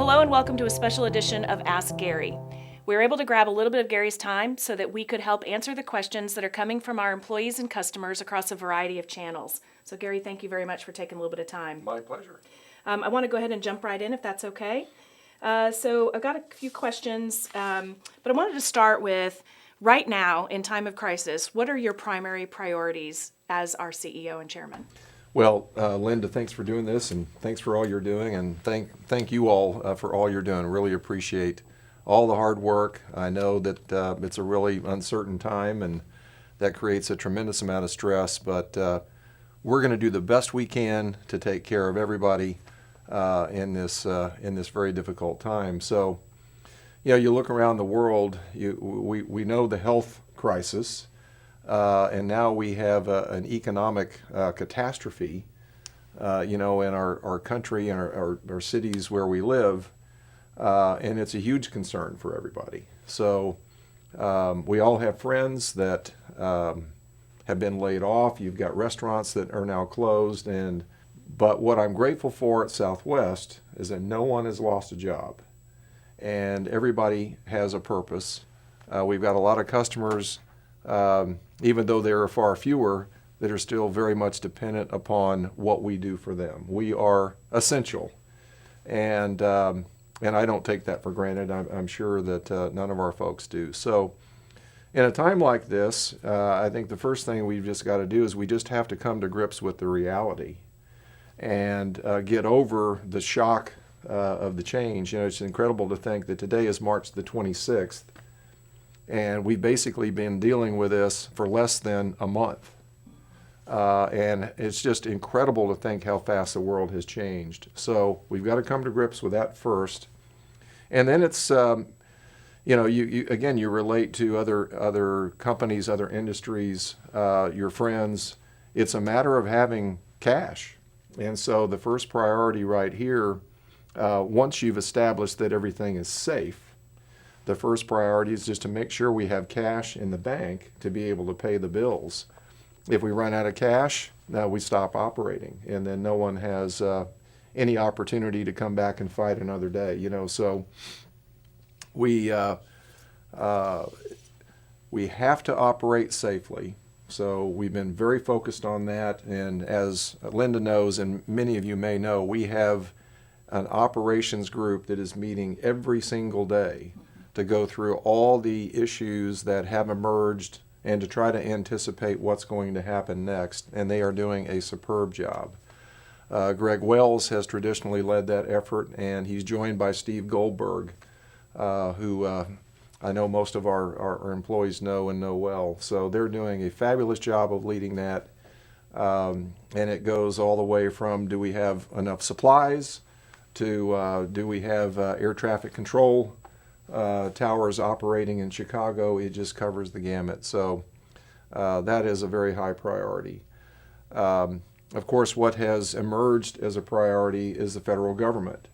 Hello and welcome to a special edition of Ask Gary. We were able to grab a little bit of Gary's time so that we could help answer the questions that are coming from our employees and customers across a variety of channels. So Gary, thank you very much for taking a little bit of time. My pleasure. I want to go ahead and jump right in if that's okay. So I've got a few questions, but I wanted to start with, right now in time of crisis, what are your primary priorities as our CEO and chairman? Well, Linda, thanks for doing this, and thanks for all you're doing, and thank you all for all you're doing. Really appreciate all the hard work. I know that it's a really uncertain time, and that creates a tremendous amount of stress, but we're going to do the best we can to take care of everybody in this very difficult time. So, you know, you look around the world, we know the health crisis. And now we have an economic catastrophe, in our country and our cities where we live, and it's a huge concern for everybody. So we all have friends that have been laid off. You've got restaurants that are now closed, but what I'm grateful for at Southwest is that no one has lost a job, and everybody has a purpose. We've got a lot of customers. Even though there are far fewer, that are still very much dependent upon what we do for them. We are essential, and I don't take that for granted. I'm sure that none of our folks do. So in a time like this, I think the first thing we've just got to do is we just have to come to grips with the reality and get over the shock of the change. You know, it's incredible to think that today is March the 26th, and we've basically been dealing with this for less than a month. And it's just incredible to think how fast the world has changed. So we've got to come to grips with that first. And then it's, you relate to other companies, other industries, your friends. It's a matter of having cash. And so the first priority right here, once you've established that everything is safe, the first priority is just to make sure we have cash in the bank to be able to pay the bills. If we run out of cash, now we stop operating, and then no one has any opportunity to come back and fight another day. You know, so we have to operate safely. So we've been very focused on that, and as Linda knows, and many of you may know, we have an operations group that is meeting every single day to go through all the issues that have emerged and to try to anticipate what's going to happen next, and they are doing a superb job. Greg Wells has traditionally led that effort, and he's joined by Steve Goldberg, who I know most of our employees know and know well. So they're doing a fabulous job of leading that, and it goes all the way from, do we have enough supplies, to do we have air traffic control towers operating in Chicago. It just covers the gamut. So that is a very high priority. Of course, what has emerged as a priority is the federal government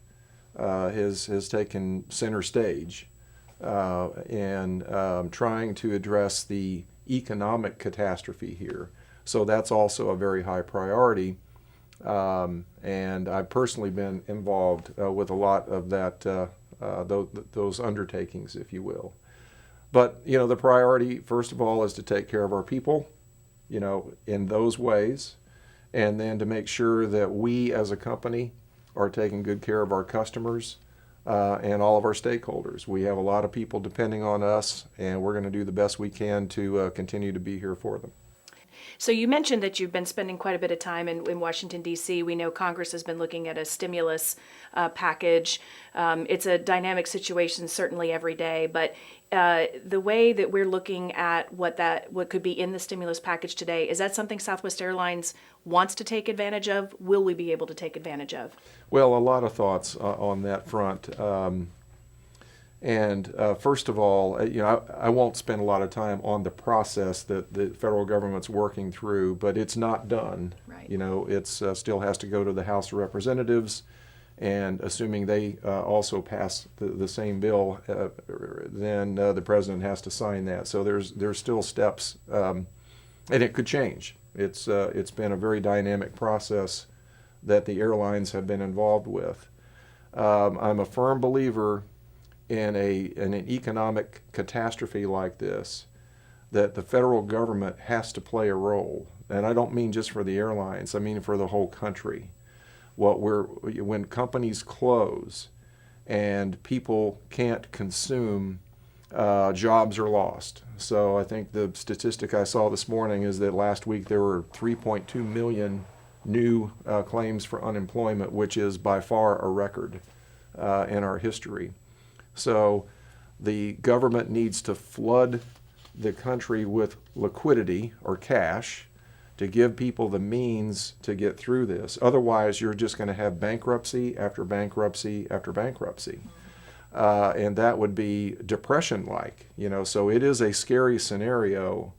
has taken center stage in trying to address the economic catastrophe here. So that's also a very high priority. And I've personally been involved with a lot of that those undertakings, if you will. But, you know, the priority, first of all, is to take care of our people, you know, in those ways, and then to make sure that we as a company are taking good care of our customers and all of our stakeholders. We have a lot of people depending on us, and we're going to do the best we can to continue to be here for them. So you mentioned that you've been spending quite a bit of time in Washington, D.C. We know Congress has been looking at a stimulus package. It's a dynamic situation certainly every day, but the way that we're looking at what could be in the stimulus package today, is that something Southwest Airlines wants to take advantage of? Will we be able to take advantage of? Well, a lot of thoughts on that front. First of all, I won't spend a lot of time on the process that the federal government's working through, but it's not done. Right. You know, it's still has to go to the House of Representatives, and assuming they also pass the same bill, then the president has to sign that. So there's still steps, and it could change. It's been a very dynamic process that the airlines have been involved with. I'm a firm believer in an economic catastrophe like this, that the federal government has to play a role. And I don't mean just for the airlines, I mean for the whole country. When companies close and people can't consume, jobs are lost. So I think the statistic I saw this morning is that last week there were 3.2 million new claims for unemployment, which is by far a record in our history. So the government needs to flood the country with liquidity or cash to give people the means to get through this. Otherwise, you're just going to have bankruptcy after bankruptcy after bankruptcy. And that would be depression-like, so it is a scary scenario.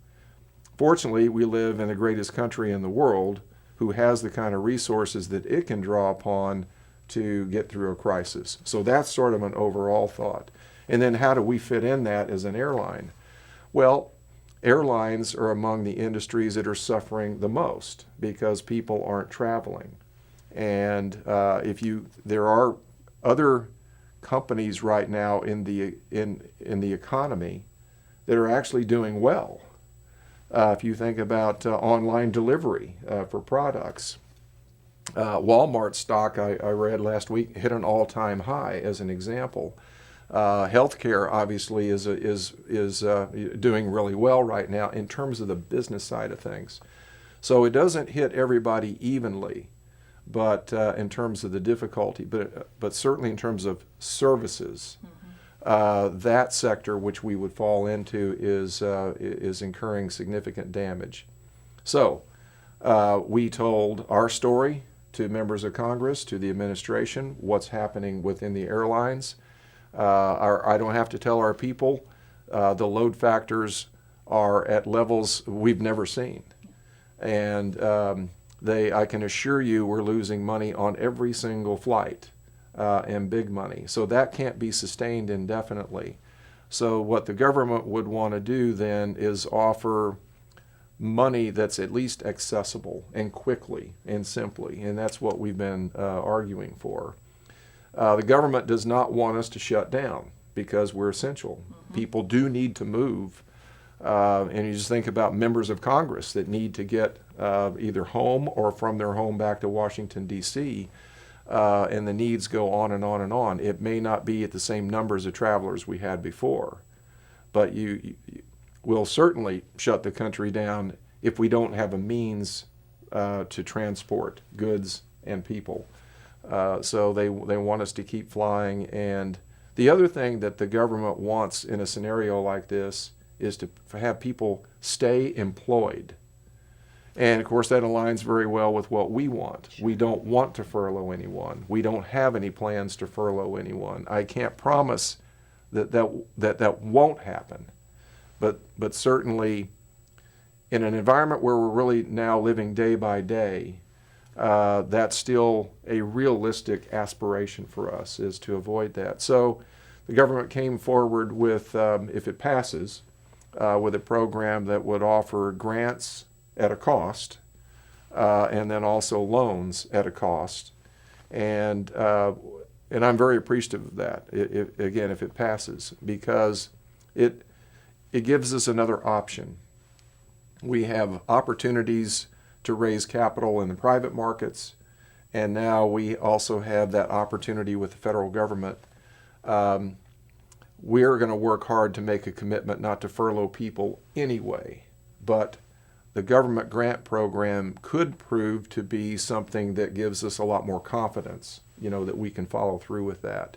Fortunately, we live in the greatest country in the world who has the kind of resources that it can draw upon to get through a crisis. So that's sort of an overall thought. And then how do we fit in that as an airline? Well, airlines are among the industries that are suffering the most because people aren't traveling. And there are other companies right now in the economy that are actually doing well. If you think about online delivery for products, Walmart stock I read last week hit an all-time high as an example. Healthcare obviously is doing really well right now in terms of the business side of things. So it doesn't hit everybody evenly, but in terms of the difficulty, but certainly in terms of services, that sector which we would fall into is incurring significant damage. So we told our story to members of Congress, to the administration, what's happening within the airlines. I don't have to tell our people the load factors are at levels we've never seen. And I can assure you we're losing money on every single flight, and big money. So that can't be sustained indefinitely. So what the government would want to do then is offer money that's at least accessible and quickly and simply, and that's what we've been arguing for. The government does not want us to shut down because we're essential. People do need to move. And you just think about members of Congress that need to get either home or from their home back to Washington, D.C., and the needs go on and on and on. It may not be at the same numbers of travelers we had before, but we'll certainly shut the country down if we don't have a means to transport goods and people. So they want us to keep flying. And the other thing that the government wants in a scenario like this is to have people stay employed. And of course that aligns very well with what we want. We don't want to furlough anyone. We don't have any plans to furlough anyone. I can't promise that won't happen. But certainly in an environment where we're really now living day by day, that's still a realistic aspiration for us, is to avoid that. So the government came forward with, if it passes, with a program that would offer grants at a cost, and then also loans at a cost. And I'm very appreciative of that, if it passes, because it gives us another option. We have opportunities to raise capital in the private markets, and now we also have that opportunity with the federal government. We're going to work hard to make a commitment not to furlough people anyway, but the government grant program could prove to be something that gives us a lot more confidence, that we can follow through with that.